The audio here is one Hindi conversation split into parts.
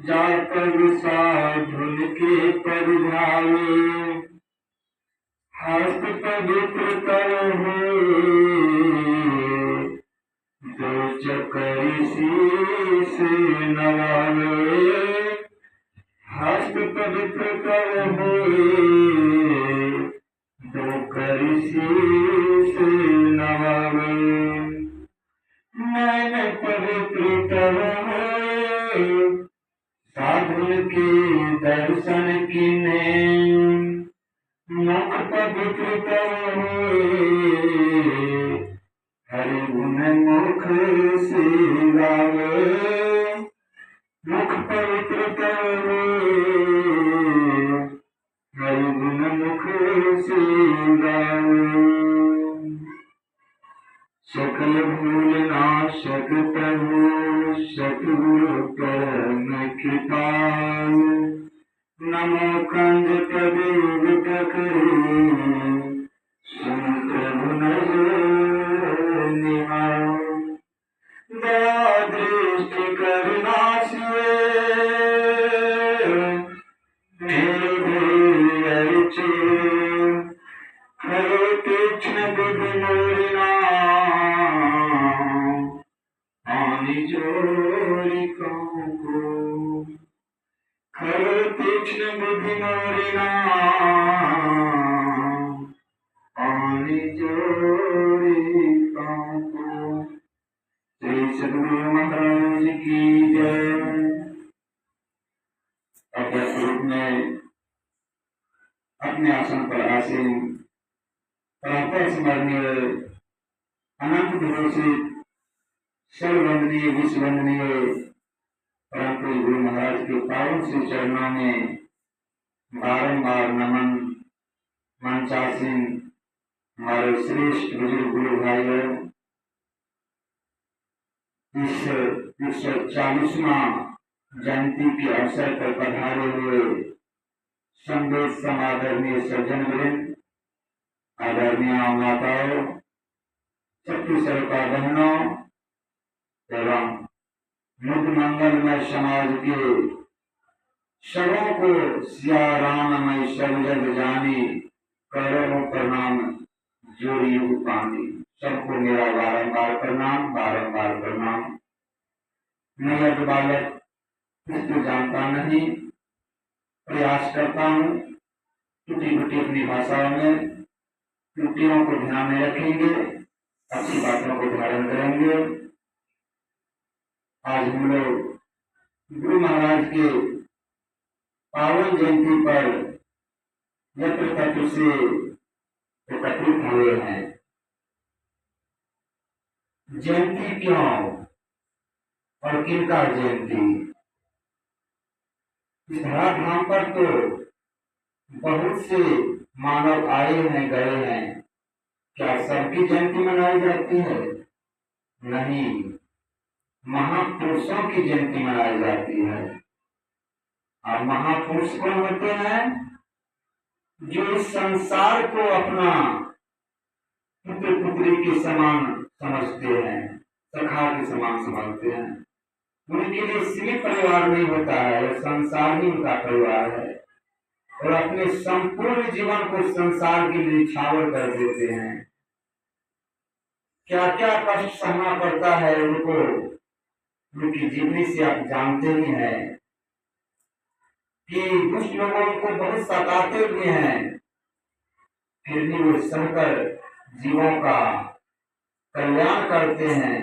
जापद साधुन के परिधावे हस्त पवित्र कर दो चकरी शीश नवावे हस्त पवित्र कर दो करी शीश नवावे मैंने पवित्र कर साधुन के दर्शन कीने मुख पवित्र कर हरि गुण मुख से गावे मुख पवित्र कर हरि गुण मुख से गावे सकल भूल नाशक प्रभु सतगुरु परम कृपाल नमो कंज प्रदेव प्रकरे सुन प्रभु निहार दया दृष्टि करुणा से खरो तीक्ष्ण बुद्धि मोरिना आनि जोरी को खरो तीक्ष्ण बुद्धि मोरिना आनि जोरी को श्री सद्गुरु महाराज की जय। अभ्यास रूप में अपने आसन पर आसीन प्रातः स्मरणीय अनंत भरोसित सर्ववंदनीय विश्ववंदनीय परम पूज्य गुरु महाराज के पावन श्री चरणों में बारंबार नमन। मंचासीन हमारे श्रेष्ठ बुजुर्ग गुरु भाइयों, इस 140वां जयंती के अवसर पर पधारे हुए संवेद समादरणीय सज्जन वृंद, आदरणीय माताओं, शक्ति स्वरूपा बहनों एवं मुद्द मंगलमय समाज के सबों को सिया राममय सब जग जानी करोड़ों प्रणाम जोड़ी पानी। सबको मेरा बारंबार प्रणाम, बारंबार प्रणाम। मैं यह बालक कुछ तो जानता नहीं, प्रयास करता हूँ टूटी फूटी अपनी भाषाओं में त्रुटियों को ध्यान में रखेंगे, अच्छी बातों को धारण करेंगे। आज हम लोग गुरु महाराज के पावन जयंती पर यत्र तत्र से एकत्रित हुए हैं। जयंती क्यों और किनका जयंती? इस धराधाम पर तो बहुत से मानव आए हैं, गए हैं। क्या सबकी जयंती मनाई जाती है? नहीं, महापुरुषों की जयंती मनाई जाती है। और महापुरुष कौन होते हैं? जो इस संसार को अपना पुत्र पुत्री के समान समझते हैं, सखा के समान समझते हैं। उनके लिए सीमित परिवार नहीं होता है, संसार ही उनका परिवार है। और अपने संपूर्ण जीवन को संसार के लिए न्यौछावर कर देते हैं। क्या क्या कष्ट सहना पड़ता है उनको, उनकी जीवनी से आप जानते ही हैं कि दुष्ट लोग उनको बहुत सताते हुए हैं, फिर भी वो सहकर जीवों का कल्याण करते हैं।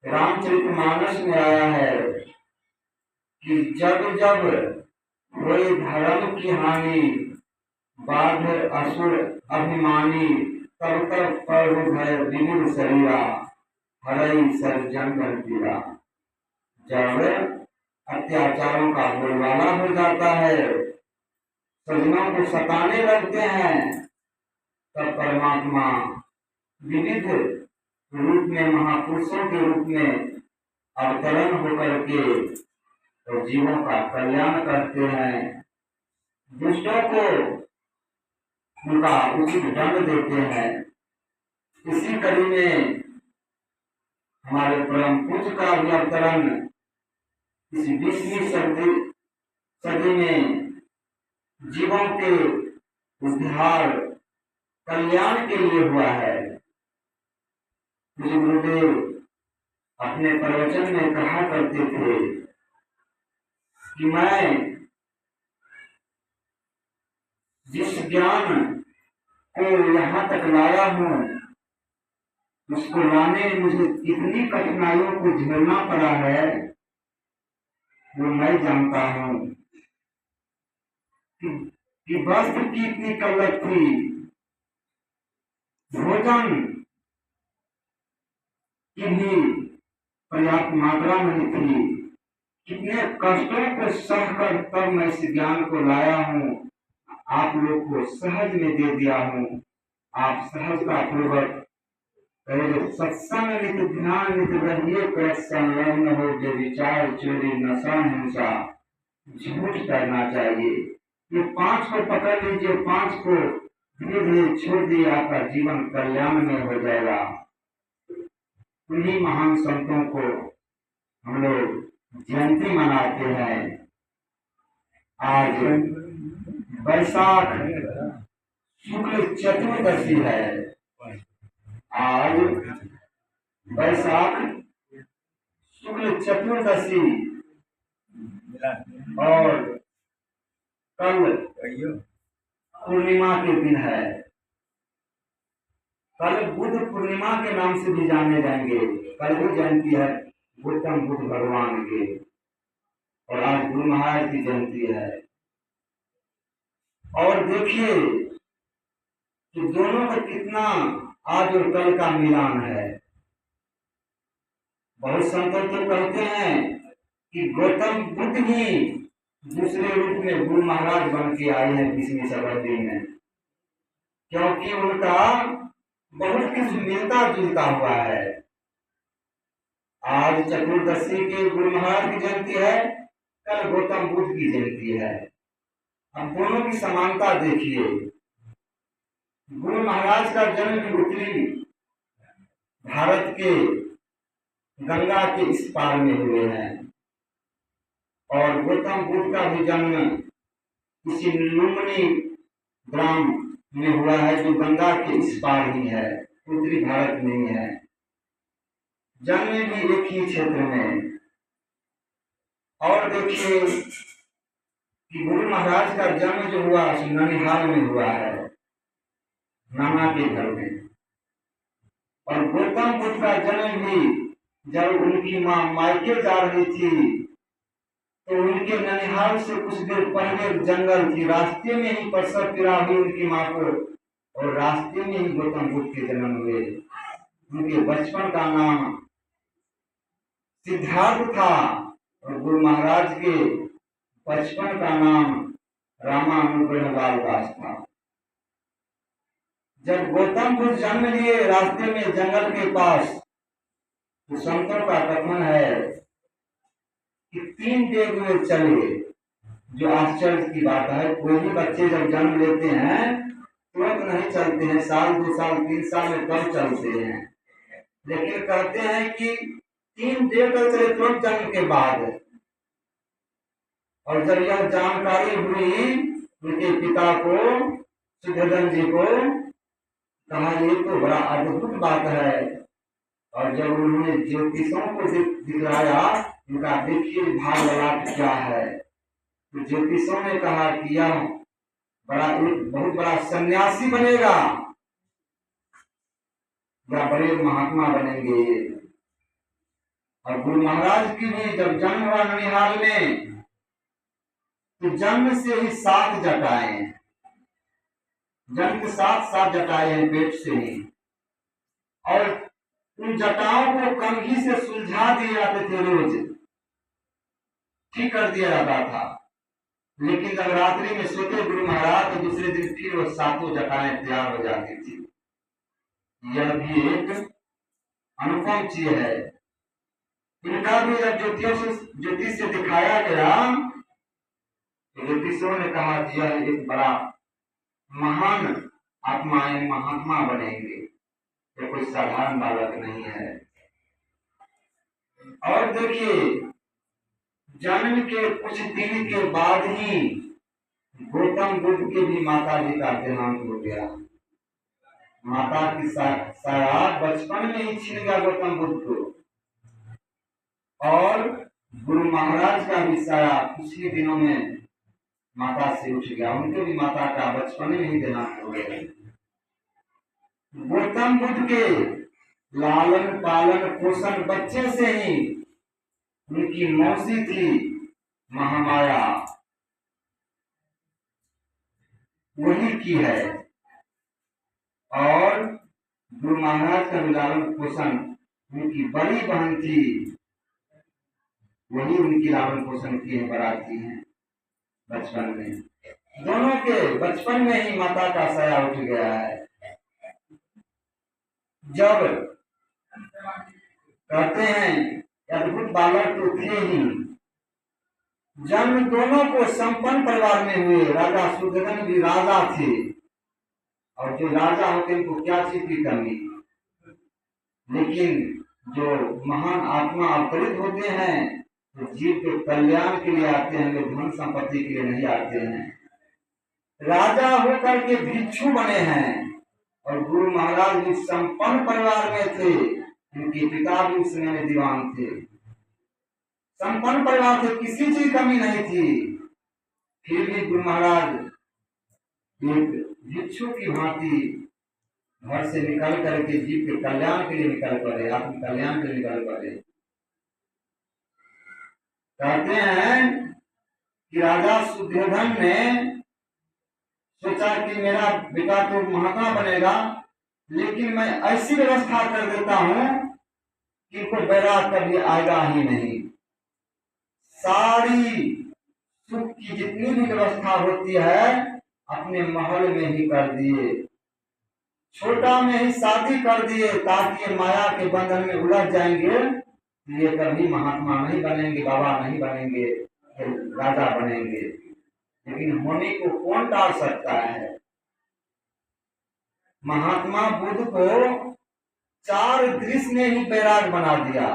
रामचरितमानस में आया है कि जब जब कोई धर्म की हानि बाध असुर अभिमानी तब तब पर भय विमुख शरीरा हरई सर्जन पीड़ा। जब अत्याचारों का बोलबाला हो जाता है, सज्जनों को सताने लगते हैं, तब परमात्मा विविध रूप में महापुरुषों के रूप में अवतरण होकर के तो जीवों का कल्याण करते हैं। दुष्टों को उनका उचित दंड देते हैं। इसी कड़ी में हमारे परम पूज्य का भी अवतरण इस 20वीं सदी में जीवों के उद्धार कल्याण के लिए हुआ है। गुरुदेव अपने प्रवचन में कहा करते थे कि मैं जिस ज्ञान को यहाँ तक लाया हूँ उसको लाने में मुझे कितनी कठिनाइयों को झेलना पड़ा है वो मैं जानता हूँ। कि वस्त्र की इतनी किल्लत थी, भोजन की भी पर्याप्त मात्रा नहीं थी, कितने कष्टों को सहकर तब मैं इस ज्ञान को लाया हूँ, आप लोग को सहज में दे दिया हूँ। आप सहजता पूर्वक सत्संग नित ध्यान नित रहिए, कर संलग्न हो जो विचार चोरी नशा हिंसा झूठ करना चाहिए। ये 5 को पकड़ लीजिए, 5 को धीरे धीरे छोड़ दिए, आपका जीवन कल्याण में हो जाएगा। उन्हीं महान संतों को हम लोग जयंती मनाते हैं। आज वैशाख शुक्ल चतुर्दशी है। आज वैशाख शुक्ल चतुर्दशी और कल पूर्णिमा के दिन है। कल बुद्ध पूर्णिमा के नाम से भी जाने जाएंगे। कल भी जयंती है गौतम बुद्ध भगवान के, और आज गुरु महाराज की जयंती है। और देखिए कि दोनों का कितना आज और कल का मिलान है। बहुत संत तो कहते हैं कि गौतम बुद्ध ही दूसरे रूप में गुरु महाराज बन के आए हैं 20वीं शताब्दी में, क्योंकि उनका बहुत कुछ मिलता जुलता हुआ है। आज चतुर्दशी के गुरु महाराज की जयंती है, कल गौतम बुद्ध की जयंती है। अब दोनों की समानता देखिए। गुरु महाराज का जन्म भी उत्तरी भारत के गंगा के इस पार में हुए हैं, और गौतम बुद्ध का भी जन्म इसी लुम्बिनी ग्राम में हुआ है, जो गंगा के इस पार ही है, उत्तरी भारत में ही है। जन्म भी एक ही क्षेत्र में। और देखिए कि गुरु महाराज का जन्म जो हुआ ननिहाल में हुआ है, नाना के घर में। और गौतम बुद्ध का जन्म भी जब उनकी माँ मायके जा रही थी तो उनके ननिहाल से कुछ देर पहले जंगल थी, रास्ते में ही प्रसव पीड़ा हुई उनकी माँ को, और रास्ते में ही गौतम बुद्ध के जन्म हुए। उनके बचपन का नाम सिद्धार्थ था, और गुरु महाराज के बचपन का नाम रामानुग्रह लाल दास था। जब गौतम बुद्ध जन्म लिए रास्ते में जंगल के पास, तो संतों का कथन है कि 3 डेग में चले, जो आश्चर्य की बात है। कोई भी बच्चे जब जन्म लेते हैं तुरंत नहीं चलते हैं, साल 2 साल 3 साल में कब चलते हैं, लेकिन कहते हैं कि 3 डेग चले तुरंत जन्म के बाद। और जब यह जानकारी हुई उनके पिता को, सिद्धेश्वर जी को, कहा ये तो बड़ा अद्भुत बात है। और जब उन्होंने ज्योतिषों को दिखलाया, उनका देखिए भाग ललाट क्या है, तो ज्योतिषों ने कहा कि यह एक बहुत बड़ा सन्यासी बनेगा या बड़े महात्मा बनेंगे। और गुरु महाराज की भी जब जन्म हुआ ननिहाल में, तो जन्म से ही 7 जटाएं, जन्म के 7 जटाएं हैं पेट से ही, और उन जटाओं को कंघी से सुलझा दिए जाते थे, रोज ठीक कर दिया जाता था। लेकिन जब रात्रि में सोते गुरु महाराज, तो दूसरे दिन फिर वो 7 जटाएं तैयार हो जाती थी। यह भी एक अनुपम चीज है। इनका भी जब ज्योतिष से दिखाया गया, तो ज्योतिषों ने कहा कि यह एक बड़ा महान आत्मा है, महात्मा बनेंगे। ये कोई साधारण बालक नहीं है। और देखिए, जन्म के कुछ दिन के बाद ही गौतम बुद्ध के भी माता जी का देहांत हो गया। माता की साया बचपन में ही छीन गया गौतम बुद्ध को, और गुरु महाराज का भी साया कुछ ही दिनों में माता से उठ गया। उनके भी माता का बचपन में ही देहांत हो गया। गौतम बुद्ध के लालन पालन पोषण बच्चे से ही उनकी मौसी थी महामाया, वही की है। और गुरु महाराज का लालन पोषण उनकी बड़ी बहन थी, वही उनकी लालन पोषण की है, बढ़ाती है बचपन में। दोनों के बचपन में ही माता का साया उठ गया है। जब कहते हैं अद्भुत बालक तो थे ही, जन्म दोनों को संपन्न परिवार में हुए। राजा सुदर्शन भी राजा थे, और जो राजा होते हैं उनको क्या चीज की कमी। लेकिन जो महान आत्मा अवतरित होते हैं तो जीव के कल्याण के लिए आते हैं, वे धन संपत्ति के लिए नहीं आते हैं। राजा होकर के भिक्षु बने हैं, और गुरु महाराज भी संपन्न परिवार में थे। उनके पिता भी उस समय में दीवान थे। संपन्न परिवार थे, किसी चीज की कमी नहीं थी। फिर भी गुरु महाराज एक भिक्षु की भांति घर से निकल करके जीव के कल्याण के लिए निकल पड़े, आत्म कल्याण के लिए निकल पड़े। कहते हैं कि राजा सुधोधन ने सोचा कि मेरा बेटा तो महात्मा बनेगा, लेकिन मैं ऐसी व्यवस्था कर देता हूं कि इनको बैराग कभी आएगा ही नहीं। सारी सुख की जितनी भी व्यवस्था होती है अपने महल में ही कर दिए, छोटा में ही शादी कर दिए, ताकि ये माया के बंधन में उलझ जाएंगे, ये कभी महात्मा नहीं बनेंगे, बाबा नहीं बनेंगे, राजा बनेंगे। लेकिन होने को कौन टाल सकता है। महात्मा बुद्ध को 4 दृश्य ने ही बैराग बना दिया,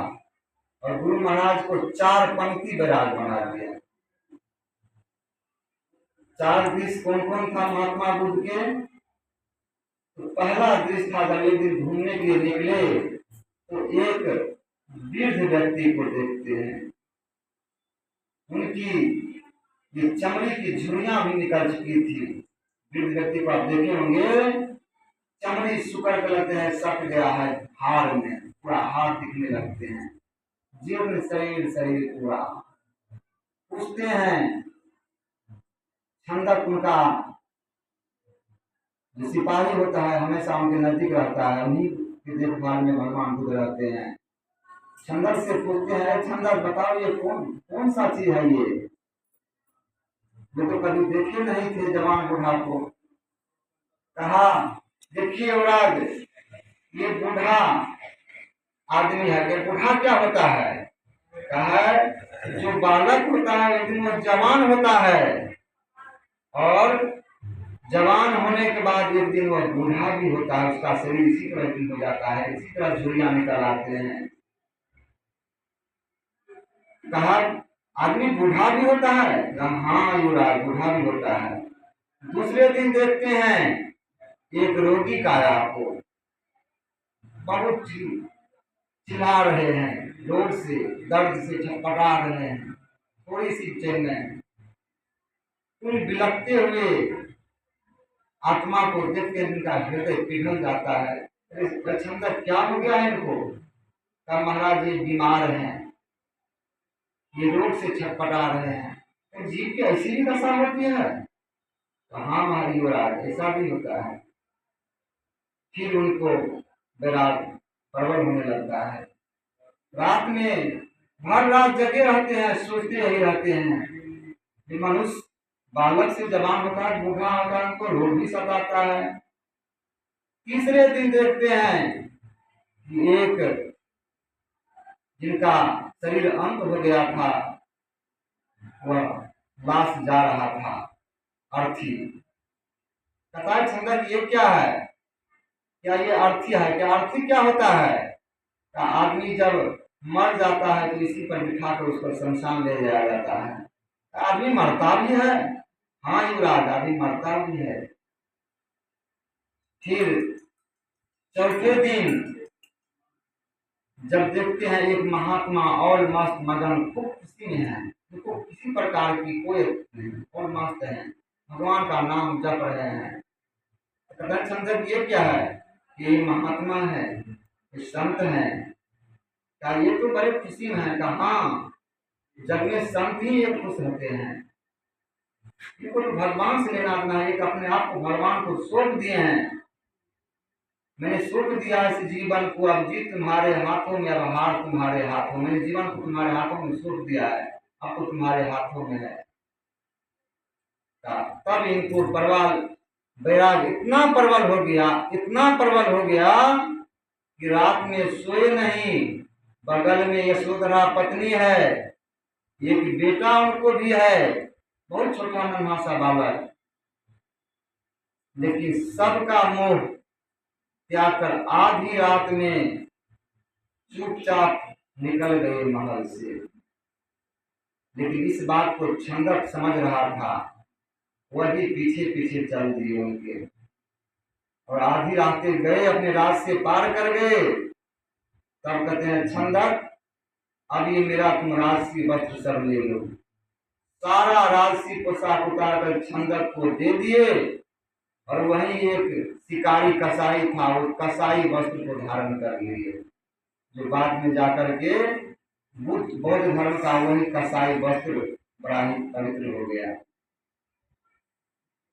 और गुरु महाराज को 4 पंक्ति बैराग बना दिया। 4 दृश्य कौन कौन था महात्मा बुद्ध के। तो पहला दृश्य था, जब एक दिन घूमने के लिए निकले तो एक वृद्ध व्यक्ति को देखते हैं। उनकी ये चमड़ी की झुर्रियां भी निकल चुकी थी। वृद्ध व्यक्ति को आप देखे होंगे, चमड़ी सुकड़ के लगते हैं, सट गया है हाड़ में, पूरा हाड़ दिखने लगते हैं, जीर्ण शरीर पूरा। पूछते हैं, छंदक उनका जो सिपाही होता है हमेशा उनके नजदीक रहता है, उन्हीं की देखभाल में भगवान बुद्ध रहते हैं। छंदक से पूछते हैं, छंदक बताओ ये कौन सा चीज है ये तो कभी देखे नहीं थे जवान बूढ़ा को। कहा, देखिए औरत, ये बूढ़ा आदमी है। कि बूढ़ा क्या होता है। कहा, जो बालक होता है एक दिन वो जवान होता है, और जवान होने के बाद एक दिन वह बूढ़ा भी होता है। उसका शरीर इसी तरह हो जाता है, इसी तरह झुर्रियां निकल आते हैं। कहा, आदमी बूढ़ा भी होता है। हाँ युवराज, बूढ़ा भी होता है। दूसरे दिन देखते हैं एक रोगी का आपको बहुत चिल्ला रहे हैं, रोग से दर्द से छटपटा रहे हैं, थोड़ी सी चैन में उन बिलखते हुए आत्मा को देख के इनका हृदय पिघल जाता है। लक्ष्मण क्या हो गया है इनको। कहा, महाराज ये बीमार हैं, ये रोग से छटपटा रहे हैं। तो जीव की ऐसी भी दशा होती है। हाँ महाराज युवराज, ऐसा भी होता है। फिर उनको बैराग प्रबल होने लगता है। रात में भर रात जगे रहते हैं, सोचते ही रहते हैं कि मनुष्य बालक से जवान होता है, बूढ़ा होता है, उनको रोग भी सताता है। तीसरे दिन देखते हैं कि एक जिनका शरीर अंत हो गया था, वह लाश जा रहा था अर्थी। कथा छंदक ये क्या है। क्या ये अर्थी है? क्या अर्थी क्या होता है? का आदमी जब मर जाता है तो इसी पर बिठा कर उसको शमशान ले जाया जाता है। आदमी मरता भी है। हाँ युवराज, आदमी मरता भी है। फिर चौथे दिन जब देखते हैं एक महात्मा और मस्त मगन खूब खुशी में है, देखो किसी प्रकार की कोई नहीं, और मस्त है, भगवान का नाम जप रहे हैं। समझ ये क्या है? ये महात्मा है, ये संत है। क्या ये तो बड़े खुशी में है? कहा जग में संत ही एक खुश होते हैं। इनको तो भगवान से लेना देना है, एक अपने आप को भगवान को सौंप दिए हैं। मैंने सौंप दिया इस जीवन को, अब जीत तुम्हारे हाथों में, अब हार तुम्हारे हाथों में। जीवन को तुम्हारे हाथों में सौंप दिया है, अब तो तुम्हारे हाथों में है। तब इनको परवाल बैराग इतना प्रबल हो गया, इतना प्रबल हो गया कि रात में सोए नहीं। बगल में यशोधरा पत्नी है, एक बेटा उनको भी है, बहुत छोटा नन्हा सा बालक, लेकिन सबका मोह त्याग कर आधी रात में चुपचाप निकल गए महल से। लेकिन इस बात को छंदक समझ रहा था, वह भी पीछे पीछे चल दिए उनके, और आधी रास्ते गए, अपने रात से पार कर गए। तब कहते हैं छंदक, अब ये मेरा तुम राजसी वस्त्र सब ले लो। सारा राजसी पोशाक उतार कर छंदक को दे दिए, और वहीं एक शिकारी कसाई था, वो कसाई वस्त्र को धारण कर लिए, जो बाद में जाकर के बुद्ध बौद्ध धर्म का वही कसाई वस्त्र बड़ा ही पवित्र हो गया।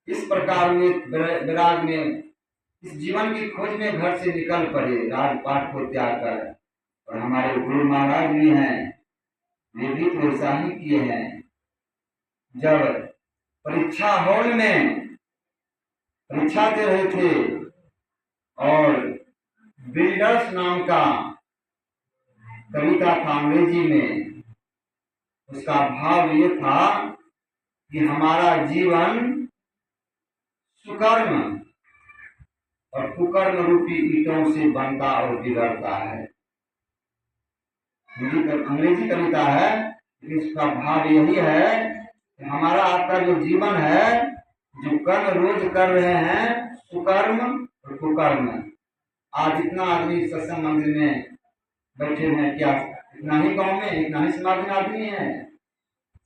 इस प्रकार वे विराग में इस जीवन की खोज में घर से निकल पड़े, राजपाट को त्याग कर। और हमारे गुरु महाराज भी हैं, वे भी तो ऐसा ही किए हैं। जब परीक्षा हॉल में परीक्षा दे रहे थे, और बिल्डर्स नाम का कविता था अंग्रेजी में, उसका भाव ये था कि हमारा जीवन सुकर्म और कुकर्म रूपी ईंटों से बनता और बिगड़ता है। अंग्रेजी कविता है, इसका भाव यही है कि हमारा आपका जो जीवन है, जो कर्म रोज कर रहे हैं, सुकर्म और कुकर्म। आज इतना आदमी सत्संग मंदिर में बैठे हैं, क्या इतना ही गांव में, इतना ही समाज में आदमी है,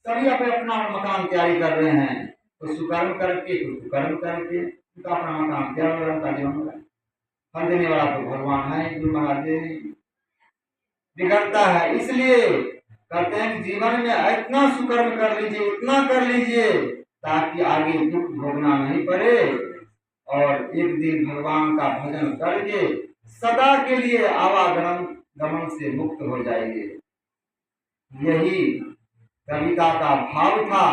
सभी अपने अपना मकान तैयारी कर रहे हैं, तो सुकर्म करके तो कुकर्म करके उनका अपना मकान तैयार का जीवन हो रहा है। फल देने वाला तो भगवान है, गुरु महाराज बिगड़ता है। इसलिए कहते हैं कि जीवन में इतना सुकर्म कर लीजिए, इतना कर लीजिए, ताकि आगे दुख भोगना नहीं पड़े, और एक दिन भगवान का भजन करके सदा के लिए आवागमन गमन से मुक्त हो जाएंगे। यही कविता का भाव था।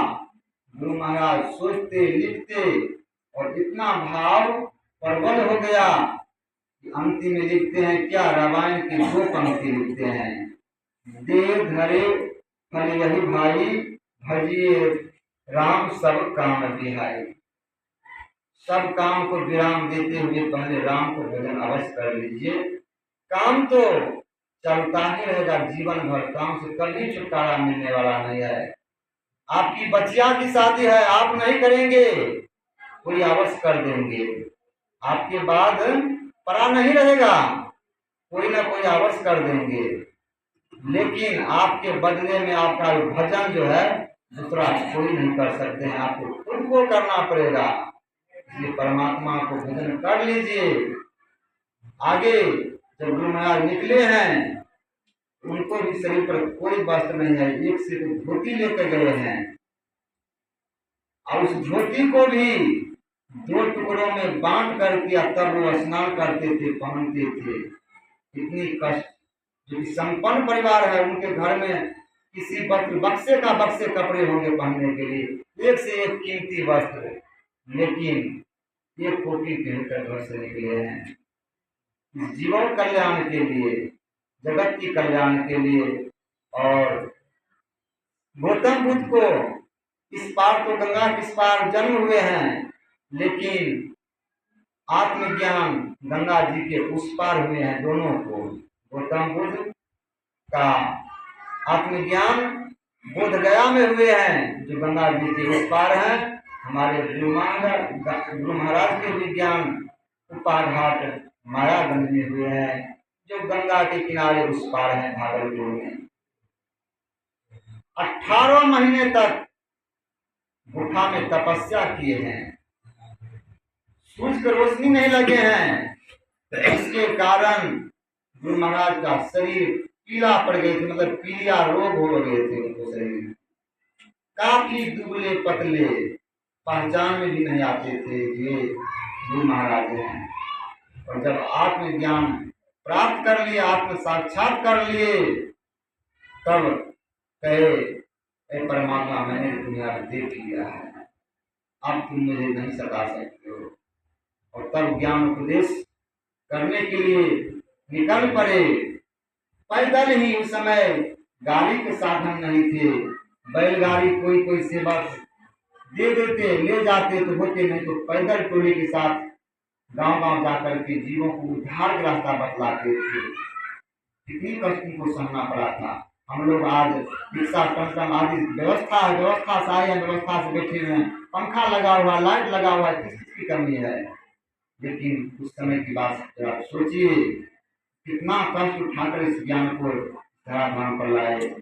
गुरु महाराज सोचते लिखते, और इतना भाव प्रबल हो गया कि अंतिम में लिखते हैं क्या, रामायण की 2 पंक्ति लिखते हैं, देव धरे फल यही भाई, भजिए राम सब काम बिहाई। सब काम को विराम देते हुए पहले राम को भजन अवश्य कर लीजिए। काम तो चलता ही रहेगा जीवन भर, काम से कभी छुटकारा मिलने वाला नहीं है। आपकी बच्चियां की शादी है, आप नहीं करेंगे, कोई अवश्य कर देंगे। आपके बाद पड़ा नहीं रहेगा, कोई ना कोई अवश्य कर देंगे। लेकिन आपके बदले में आपका भजन जो है दूसरा कोई नहीं कर सकते हैं, आपको खुद को करना पड़ेगा। इसलिए परमात्मा को भजन कर लीजिए। आगे जब गुरु महाराज निकले हैं, उनको भी शरीर पर कोई वस्त्र नहीं है, एक से तो धोती लेकर गए हैं, और उस धोती को भी 2 टुकड़ों में बांट करके तब वो स्नान करते थे, पहनते थे। इतनी कष्ट, जो संपन्न परिवार है उनके घर में किसी बक्से का बक्से कपड़े होंगे पहनने के लिए, एक से एक कीमती वस्त्र, लेकिन ये कोटि पहनकर घर से निकले हैं जीवन कल्याण के लिए, जगत की कल्याण के लिए। और गौतम बुद्ध को इस पार तो गंगा किस पार जन्म हुए हैं, लेकिन आत्मज्ञान गंगा जी के उस पार हुए हैं दोनों को। गौतम बुद्ध का आत्मज्ञान बोध गया में हुए हैं जो गंगा जी के उस पार हैं। हमारे गुरु महाराज के विज्ञान उपाघाट मायागंज में हुए हैं जो गंगा के किनारे उस पार है भागलपुर में। 18 महीने तक गुफा में तपस्या किए हैं, सूरज की रोशनी नहीं लगे हैं, इसके कारण गुरु महाराज का शरीर पीला पड़ गए थे, मतलब पीलिया रोग हो गए थे उनको शरीर। काफी दुबले पतले, पहचान में भी नहीं आते थे ये गुरु महाराज हैं। और जब आत्मज्ञान प्राप्त कर लिए, आत्म साक्षात कर लिए, तब कहे परमात्मा मैंने तुम्हें देख लिया है, अब तुम मुझे नहीं सता सकते हो। और तब ज्ञान उपदेश करने के लिए निकल पड़े। पैदल ही, उस समय गाड़ी के साधन नहीं थे, बैलगाड़ी कोई कोई सेवा दे देते ले जाते तो होते, नहीं तो पैदल टोली के साथ गांव गांव जाकर के जीवों को उद्धार का रास्ता बतलाते थे। कितनी कष्टों को सहना पड़ा था। हम लोग आज रिक्शा टमटम आदि व्यवस्था सारी व्यवस्था से बैठे हुए हैं, पंखा लगा हुआ, लाइट लगा हुआ, किस चीज की कमी है। लेकिन उस समय की बात आप सोचिए, कितना कष्ट उठाकर इस ज्ञान को धराधाम पर लाए।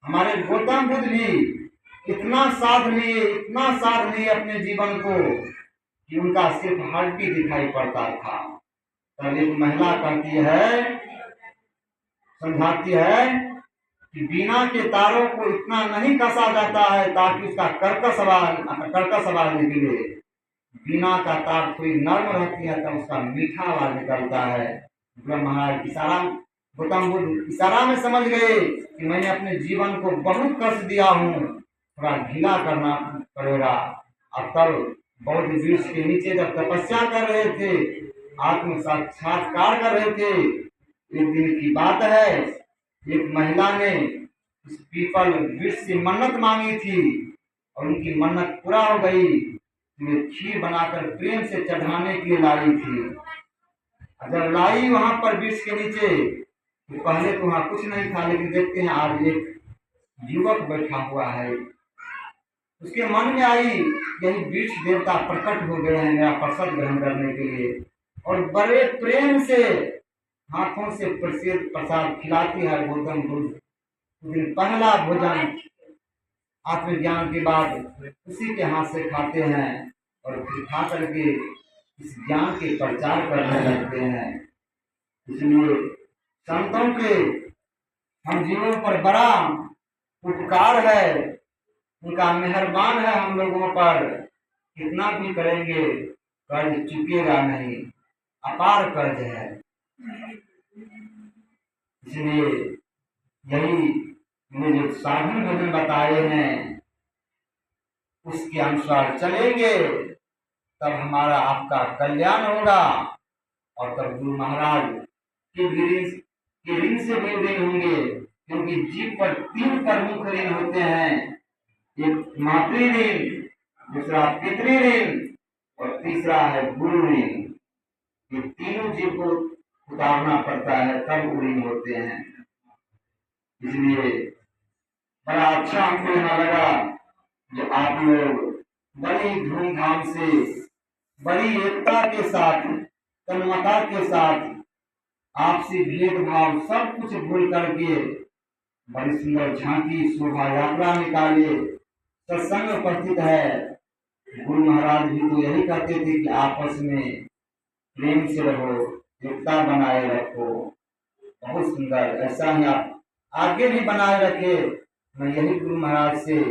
हमारे गौतम बुद्ध भी इतना साध लिए अपने जीवन को कि उनका सिर्फ हड्डी दिखाई पड़ता था। तब एक महिला कहती है, समझाती है कि बीना के तारों को इतना नहीं कसा जाता है ताकि उसका कर्कश आवाज निकले। बीना का तार थोड़ी नर्म रहती है तब उसका मीठा आवाज निकलता है। महाराज गौतम बुद्ध इशारा में समझ गए कि मैंने अपने जीवन को बहुत कष्ट दिया हूँ, थोड़ा ढीला करना पड़ेगा। अब तब बौद्ध वृक्ष के नीचे जब तपस्या कर रहे थे, आत्म साक्षात्कार कर रहे थे, एक दिन की बात है, एक महिला ने उस पीपल वृक्ष से मन्नत मांगी थी और उनकी मन्नत पूरा हो गई। वे खीर बनाकर प्रेम से चढ़ाने के लिए लाई थी। जब लाई वहां पर वृक्ष के नीचे, तो पहले तो वहां कुछ नहीं था, लेकिन देखते हैं आज एक युवक बैठा हुआ है। उसके मन में आई यही वृक्ष देवता प्रकट हो गए हैं मेरा प्रसाद ग्रहण करने के लिए, और बड़े प्रेम से हाथों से प्रसाद खिलाती है गौतम बुद्ध। उस दिन पहला भोजन आत्मज्ञान के बाद उसी के हाथ से खाते हैं और फिर खा करके इस ज्ञान के प्रचार करने लगते हैं। इसलिए संतों के हम जीवों पर बड़ा उपकार है, उनका मेहरबान है हम लोगों पर। कितना भी करेंगे कर्ज चुकेगा नहीं, अपार कर्ज है। इसलिए यही मैंने जो साधन भजन बताए हैं उसके अनुसार चलेंगे तब हमारा आपका कल्याण होगा। और तब गुरु महाराज के ऋण से भी ऋण होंगे, क्योंकि जीव पर 3 प्रमुख ऋण होते हैं, एक मातृ ऋण, दूसरा पितृ ऋण और तीसरा है गुरु ऋण। ये तीनों जीव को उतारना पड़ता है तब ऋण होते हैं। इसलिए बड़ा अच्छा हमको यहाँ लगा जो आप लोग बड़ी धूमधाम से, बड़ी एकता के साथ, तन्मयता के साथ, आपसी भेदभाव सब कुछ भूल करके बड़ी सुंदर झांकी शोभा यात्रा निकाले, सत्संग उपस्थित है। गुरु महाराज भी तो यही कहते थे कि आपस में प्रेम से रहो, एकता बनाए रखो। बहुत सुंदर, ऐसा ही आप आगे भी बनाए रखे। मैं यही गुरु महाराज से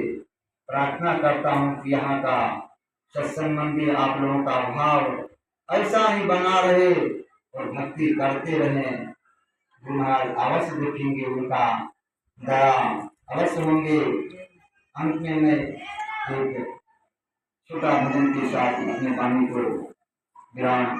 प्रार्थना करता हूँ कि यहाँ का सत्संग मंदिर आप लोगों का भाव ऐसा ही बना रहे और भक्ति करते रहें। गुरु महाराज अवश्य देखेंगे, उनका दया अवश्य होंगे। अंत में मैं एक छोटा भजन के साथ अपने वाणी को विराम